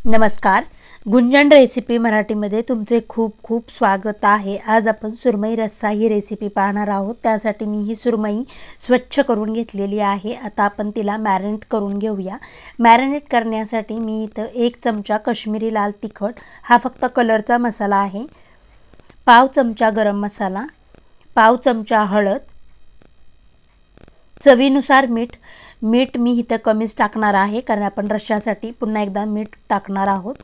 नमस्कार, गुंजन रेसिपी मराठीमध्ये तुमचे खूप खूप स्वागत आहे। आज आपण सुरमई रस्सा ही रेसिपी पाहणार आहोत। त्यासाठी मी ही सुरमई स्वच्छ करून घेतलेली आहे। आता आपण तिला मॅरिनेट करून घेऊया। मॅरिनेट करण्यासाठी मी इथं 1 चमचा काश्मीरी लाल तिखट हा फक्त कलरचा मसाला आहे, पाव चमचा गरम मसाला, पाव चमचा हळद, चवीनुसार मीठ मी इथं कमीच टाकणार आहे कारण आपण रश्श्यासाठी पुन्हा एकदा मीठ टाकणार आहोत।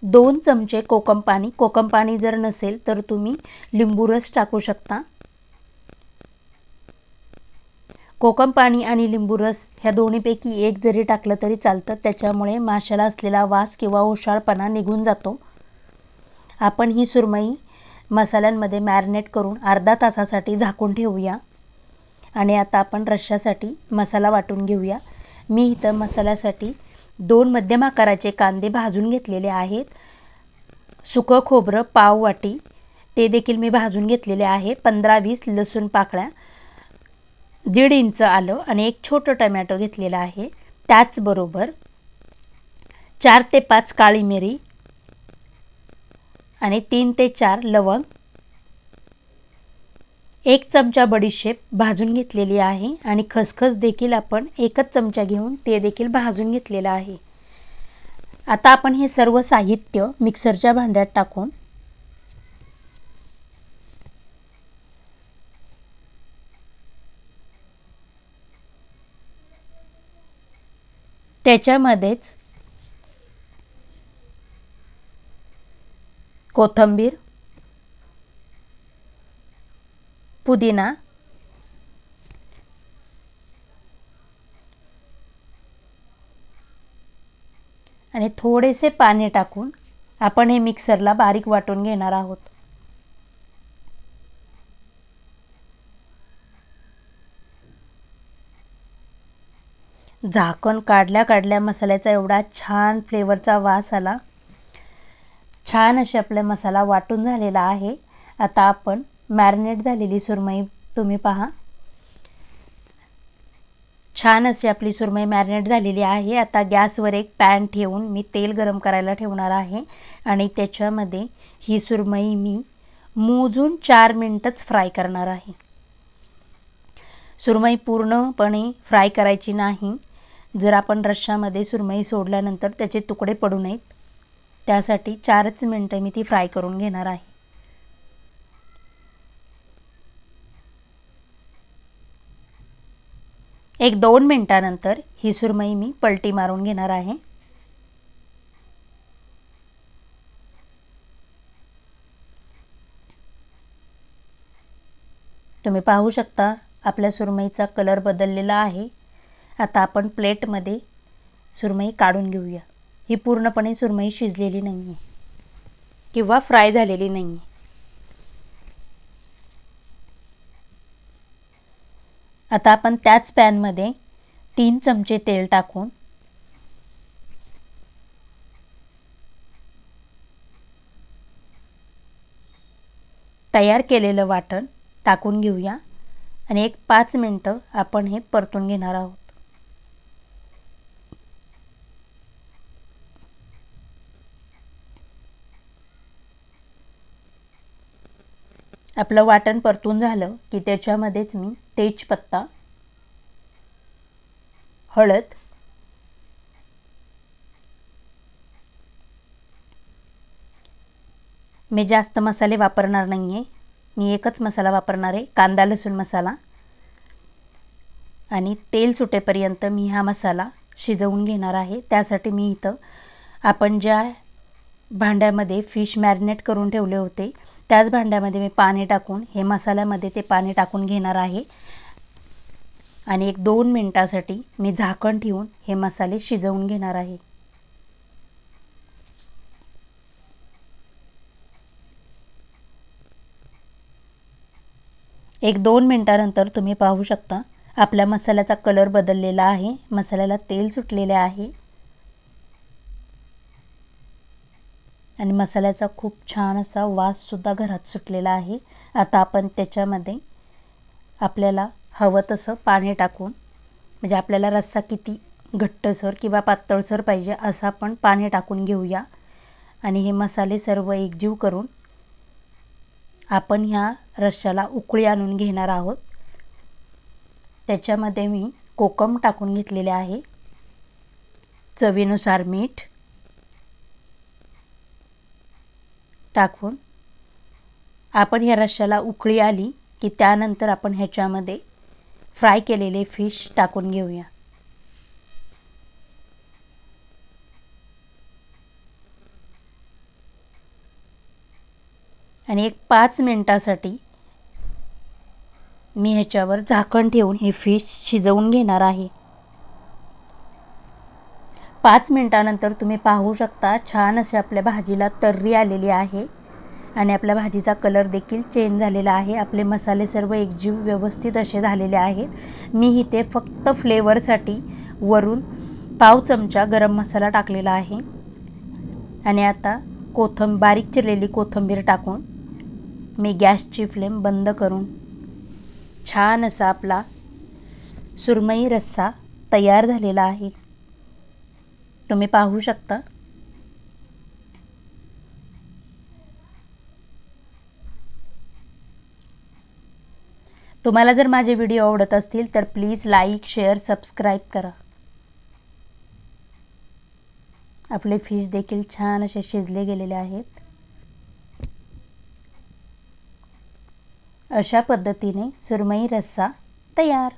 2 चमचे कोकम पाणी, कोकम पाणी जर नसेल तर तुम्ही लिंबू रस टाकू शकता। कोकम पाणी आणि लिंबू रस ह्या दोन्हीपैकी एक जरी टाकलं तरी चालतं, त्याच्यामुळे माशाला असलेला वास किंवा ओशाळपणा निघून जातो। आपण ही सुरमई मसाल्यांमध्ये मॅरिनेट करून अर्धा तासासाठी झाकून ठेवूया आणि आता आपण रश्श्यासाठी मसाला वाटून घेऊया। मी इथं मसाल्यासाठी 2 मध्यम आकाराचे कांदे भाजून घेतलेले आहेत, सुकं खोबरं पाव वाटी ते देखील मी भाजून घेतलेले आहे, 15-20 लसूण पाकळ्या, 1.5 इंच आलं आणि 1 छोटं टोमॅटो घेतलेला आहे। त्याचबरोबर 4 ते 5 काळी मिरी आणि 3 ते 4 लवंग, 1 चमचा बडीशेप भाजून घेतलेली आहे आणि खसखस देखील आपण 1च चमचा घेऊन ते देखील भाजून घेतलेला आहे। आता आपण हे सर्व साहित्य मिक्सरच्या भांड्यात टाकून त्याच्यामध्येच कोथिंबीर, पुदिना, आणि थोडेसे पाणी टाकून आपण हे मिक्सरला बारीक वाटून घेणार आहोत। झाकण काढल्या मसाल्याचा एवढा छान फ्लेवरचा वास आला। छान असे आपला मसाला वाटून झालेला आहे। आता आपण मॅरिनेट झालेली सुरमई तुम्ही पहा, छान अशी आपली सुरमई मॅरिनेट झालेली आहे। आता गॅसवर एक पॅन ठेवून मी तेल गरम करायला ठेवणार आहे आणि त्याच्यामध्ये ही सुरमई मी मोजून 4 मिनिटच फ्राय करणार आहे। सुरमई पूर्णपणे फ्राय करायची नाही, जर आपण रश्श्यामध्ये सुरमई सोडल्यानंतर त्याचे तुकडे पडू नयेत, त्यासाठी 4च मिनिटं मी ती फ्राय करून घेणार आहे। एक 2 मिनिटानंतर ही सुरमई मी पलटी मारून घेणार आहे। तुम्ही पाहू शकता आपल्या सुरमईचा कलर बदललेला आहे। आता आपण प्लेटमध्ये सुरमई काढून घेऊया। ही पूर्णपणे सुरमई शिजलेली नाहीये किंवा फ्राय झालेली नाहीये। आता आपण त्याच पॅनमध्ये 3 चमचे तेल टाकून तयार केलेलं वाटण टाकून घेऊया आणि 5 मिनिटं आपण हे परतून घेणार आहोत। आपलं वाटण परतून झालं की त्याच्यामध्येच मी तेजपत्ता, हळद, मी जास्त मसाले वापरणार नाहीये, मी एकच मसाला वापरणार आहे, कांदा लसूण मसाला, आणि तेल सुटेपर्यंत मी हा मसाला शिजवून घेणार आहे। त्यासाठी मी इथं आपण ज्या भांड्यामध्ये फिश मॅरिनेट करून ठेवले होते त्याच भांड्यामध्ये मी पाणी टाकून हे मसाल्यामध्ये ते पाणी टाकून घेणार आहे आणि 1-2 मिनिटासाठी मी झाकण ठेवून हे मसाले शिजवून घेणार आहे। एक 2 मिनिटानंतर तुम्ही पाहू शकता आपल्या मसाल्याचा कलर बदललेला आहे, मसाल्याला तेल सुटलेले आहे आणि मसाल्याचा खूप छान असा वास सुद्धा घरात सुटलेला आहे। आता आपण त्याच्यामध्ये आपल्याला हवं तसं पाणी टाकून, म्हणजे आपल्याला रस्सा किती घट्टसर किंवा पातळसर पाहिजे असं आपण पाणी टाकून घेऊया आणि हे मसाले सर्व एकजीव करून आपण ह्या रश्श्याला उकळी आणून घेणार आहोत। त्याच्यामध्ये मी कोकम टाकून घेतलेले आहे, चवीनुसार मीठ टाकून आपण ह्या रश्श्याला उकळी आली की त्यानंतर आपण ह्याच्यामध्ये फ्राय केलेले फिश टाकून घेऊया आणि एक 5 मिनिटासाठी मी ह्याच्यावर झाकण ठेवून हे फिश शिजवून घेणार आहे। 5 मिनिटानंतर तुम्ही पाहू शकता छान असे आपल्या भाजीला तर्री आलेली आहे आणि आपल्या भाजीचा कलर देखील चेंज झालेला आहे। आपले मसाले सर्व एकजीव व्यवस्थित असे झालेले आहेत। मी इथे फक्त फ्लेवरसाठी वरून पाव चमचा गरम मसाला टाकलेला आहे आणि आता बारीक चिरलेली कोथिंबीर टाकून मी गॅसची फ्लेम बंद करून छान असा आपला सुरमई रस्सा तयार झालेला आहे। तुम्ही पाहू शकता। तुम्हाला जर माझे व्हिडिओ आवडत असतील तर प्लीज लाईक, शेअर, सबस्क्राईब करा। आपले फिश देखील छान असे शिजले गेलेले आहेत। अशा पद्धतीने सुरमई रस्सा तयार।